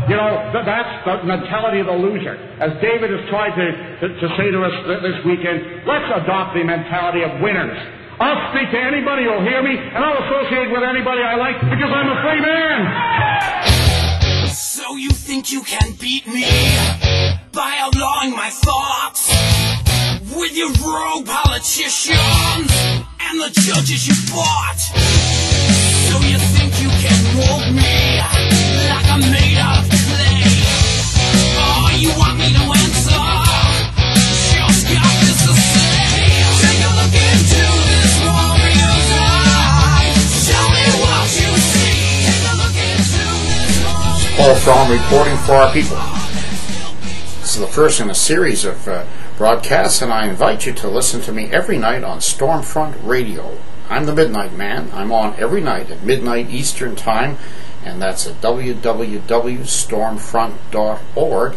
You know, that's the mentality of the loser. As David has tried to say to us this weekend, let's adopt the mentality of winners. I'll speak to anybody who'll hear me, and I'll associate with anybody I like because I'm a free man. So you think you can beat me by outlawing my thoughts with your rogue politicians and the judges you bought? So you think you can mold me like I'm made out of clay? Oh, you want me to answer? Just got this to say. Take a look into this warrior's eyes. Tell me what you see. Take a look into this warrior's eyes. Paul Fromm reporting for our people. This is the first in a series of broadcasts, and I invite you to listen to me every night on Stormfront Radio. I'm the Midnight Man. I'm on every night at midnight Eastern Time, and that's at www.stormfront.org.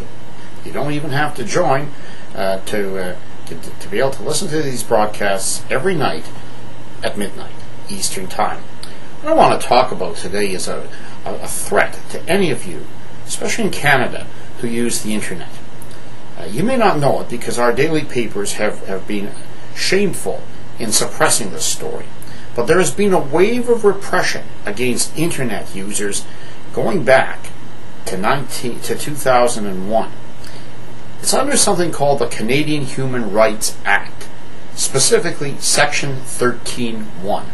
You don't even have to join to be able to listen to these broadcasts every night at midnight Eastern Time. What I want to talk about today is a threat to any of you, especially in Canada, who use the Internet. You may not know it because our daily papers have been shameful in suppressing this story. But there has been a wave of repression against Internet users going back to 2001. It's under something called the Canadian Human Rights Act, specifically Section 13(1).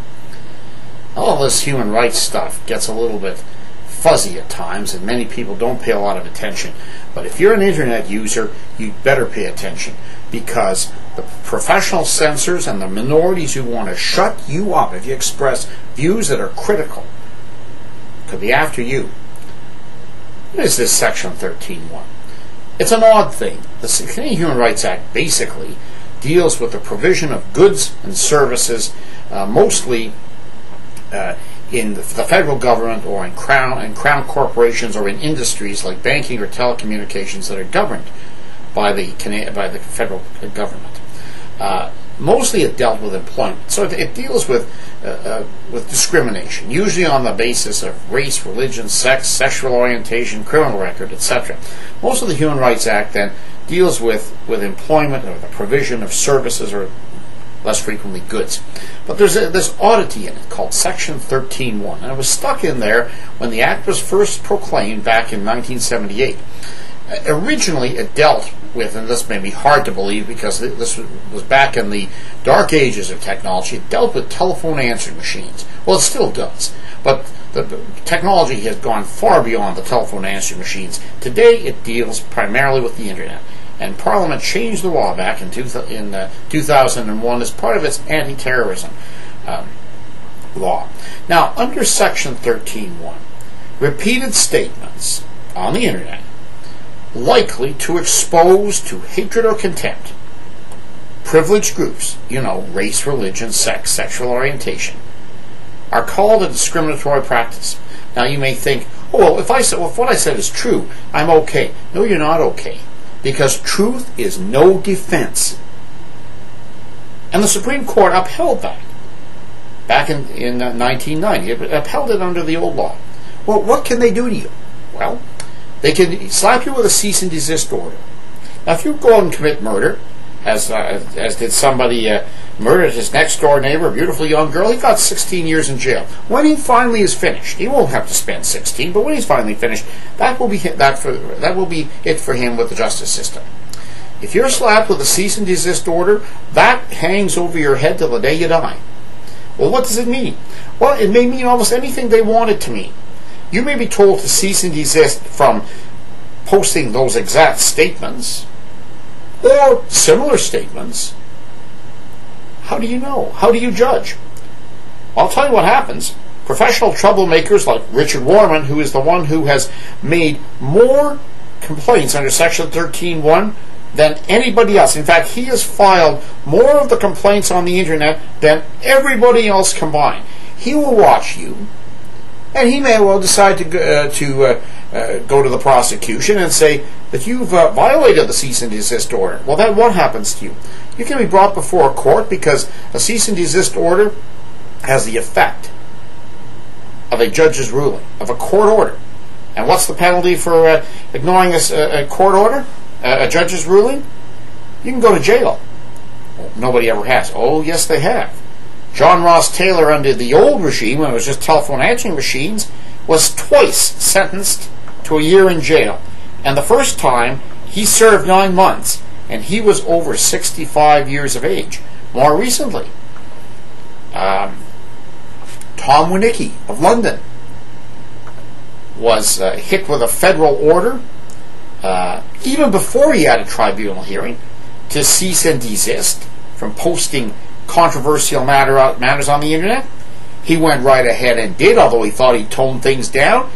All this human rights stuff gets a little bit fuzzy at times, and many people don't pay a lot of attention. But if you're an Internet user, you'd better pay attention, because the professional censors and the minorities who want to shut you up if you express views that are critical could be after you. What is this Section 13(1)? It's an odd thing. The Canadian Human Rights Act basically deals with the provision of goods and services, mostly in the federal government or in crown corporations or in industries like banking or telecommunications that are governed by the federal government. Mostly it dealt with employment. So it deals with discrimination, usually on the basis of race, religion, sex, sexual orientation, criminal record, etc. Most of the Human Rights Act then deals with employment or the provision of services, or less frequently goods. But there's this oddity in it called Section 13(1), and it was stuck in there when the Act was first proclaimed back in 1978. Originally it dealt with, and this may be hard to believe because this was back in the dark ages of technology, it dealt with telephone answering machines. Well, it still does, but the technology has gone far beyond the telephone answering machines. Today it deals primarily with the Internet. And Parliament changed the law back in 2001 as part of its anti-terrorism law. Now, under Section 13(1), repeated statements on the Internet likely to expose to hatred or contempt privileged groups, race, religion, sex, sexual orientation, are called a discriminatory practice. Now, you may think, oh, well, if what I said is true, I'm okay. No, you're not okay. Because truth is no defense. And the Supreme Court upheld that back in 1990. It upheld it under the old law. Well, what can they do to you? Well, they can slap you with a cease and desist order. Now, if you go out and commit murder, as did somebody murdered his next-door neighbor, a beautiful young girl, he got 16 years in jail. When he finally is finished, he won't have to spend 16, but when he's finally finished, that will be it for him with the justice system. If you're slapped with a cease and desist order, that hangs over your head till the day you die. Well, what does it mean? Well, it may mean almost anything they want it to mean. You may be told to cease and desist from posting those exact statements or similar statements. How do you know? How do you judge? I'll tell you what happens. Professional troublemakers like Richard Warman, who is the one who has made more complaints under Section 13(1) than anybody else. In fact, he has filed more of the complaints on the Internet than everybody else combined. He will watch you, and he may well decide to go to the prosecution and say that you've violated the cease and desist order. Well, then what happens to you? You can be brought before a court because a cease and desist order has the effect of a judge's ruling, of a court order. And what's the penalty for ignoring a court order, a judge's ruling? You can go to jail. Well, nobody ever has. Oh, yes, they have. John Ross Taylor, under the old regime, when it was just telephone answering machines, was twice sentenced to a year in jail. And the first time, he served 9 months, and he was over 65 years of age. More recently, Tom Winicki of London was hit with a federal order, even before he had a tribunal hearing, to cease and desist from posting controversial matters on the internet. He went right ahead and did, although he thought he toned things down.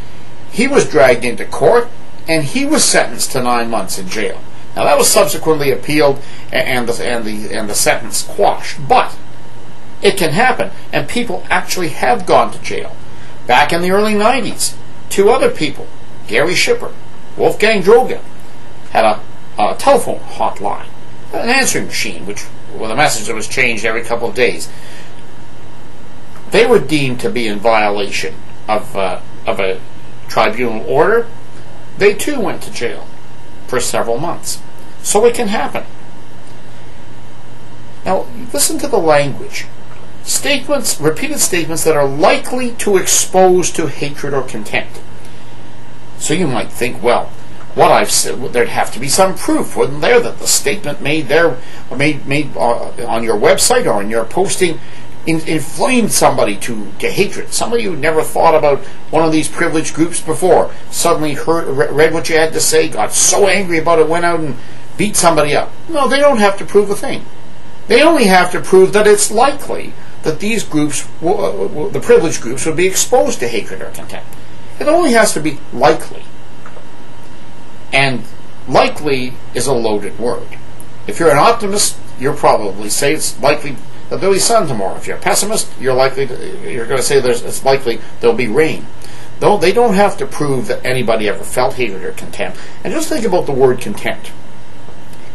He was dragged into court, and he was sentenced to 9 months in jail. Now that was subsequently appealed, and the sentence quashed. But it can happen, and people actually have gone to jail. Back in the early 90s, 2 other people, Gary Shipper, Wolfgang Drogen, had a telephone hotline, an answering machine, with a message that was changed every couple of days. They were deemed to be in violation of a tribunal order. They too went to jail for several months. So it can happen. Now, listen to the language. Statements, repeated statements that are likely to expose to hatred or contempt. So you might think, well, what I've said, there'd have to be some proof, wouldn't there, that the statement made there, made on your website or in your posting, inflamed somebody to hatred. Somebody who never thought about one of these privileged groups before suddenly read what you had to say, got so angry about it, went out and beat somebody up. No, they don't have to prove a thing. They only have to prove that it's likely that these groups, the privileged groups, would be exposed to hatred or contempt. It only has to be likely. And likely is a loaded word. If you're an optimist, you'll probably say it's likely that there'll be sun tomorrow. If you're a pessimist, you're going to say it's likely there'll be rain. Though they don't have to prove that anybody ever felt hatred or contempt. And just think about the word contempt.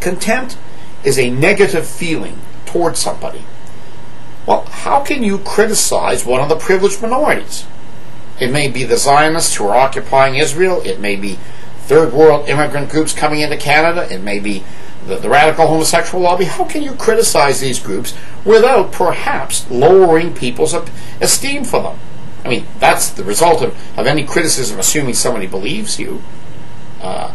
Contempt is a negative feeling towards somebody. Well, how can you criticize one of the privileged minorities? It may be the Zionists who are occupying Israel. It may be third world immigrant groups coming into Canada. It may be the radical homosexual lobby. How can you criticize these groups without perhaps lowering people's esteem for them? I mean, that's the result of any criticism, assuming somebody believes you, that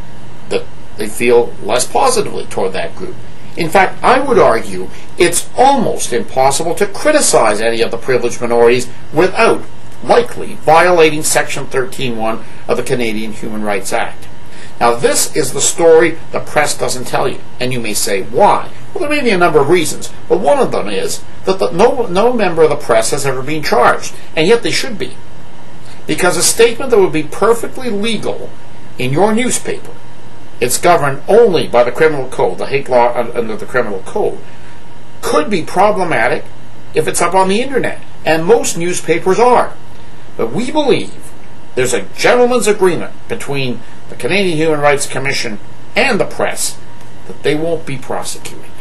they feel less positively toward that group. In fact, I would argue it's almost impossible to criticize any of the privileged minorities without likely violating Section 13.1 of the Canadian Human Rights Act. Now, this is the story the press doesn't tell you. And you may say, why? Well, there may be a number of reasons, but one of them is that no member of the press has ever been charged, and yet they should be. Because a statement that would be perfectly legal in your newspaper, it's governed only by the criminal code, the hate law under the criminal code, could be problematic if it's up on the internet, and most newspapers are. But we believe there's a gentleman's agreement between the Canadian Human Rights Commission and the press that they won't be prosecuted.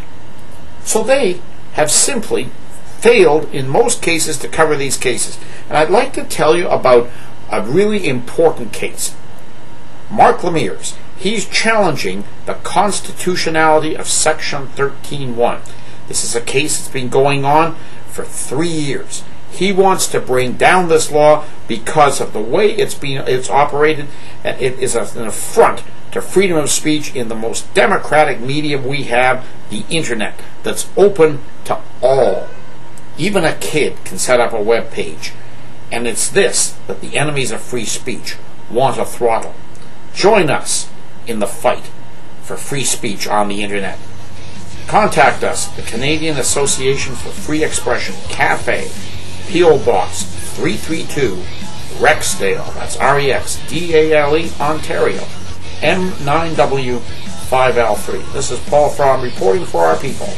So they have simply failed in most cases to cover these cases. And I'd like to tell you about a really important case. Mark Lemire's. He's challenging the constitutionality of Section 13.1. This is a case that's been going on for 3 years. He wants to bring down this law because of the way it's operated. It is an affront to freedom of speech in the most democratic medium we have, the internet, that's open to all. Even a kid can set up a web page. And it's this that the enemies of free speech want to throttle. Join us in the fight for free speech on the internet. Contact us, the Canadian Association for Free Expression, Cafe, P.O. Box 332, Rexdale, that's R-E-X-D-A-L-E, Ontario, M9W5L3. This is Paul Fromm reporting for our people.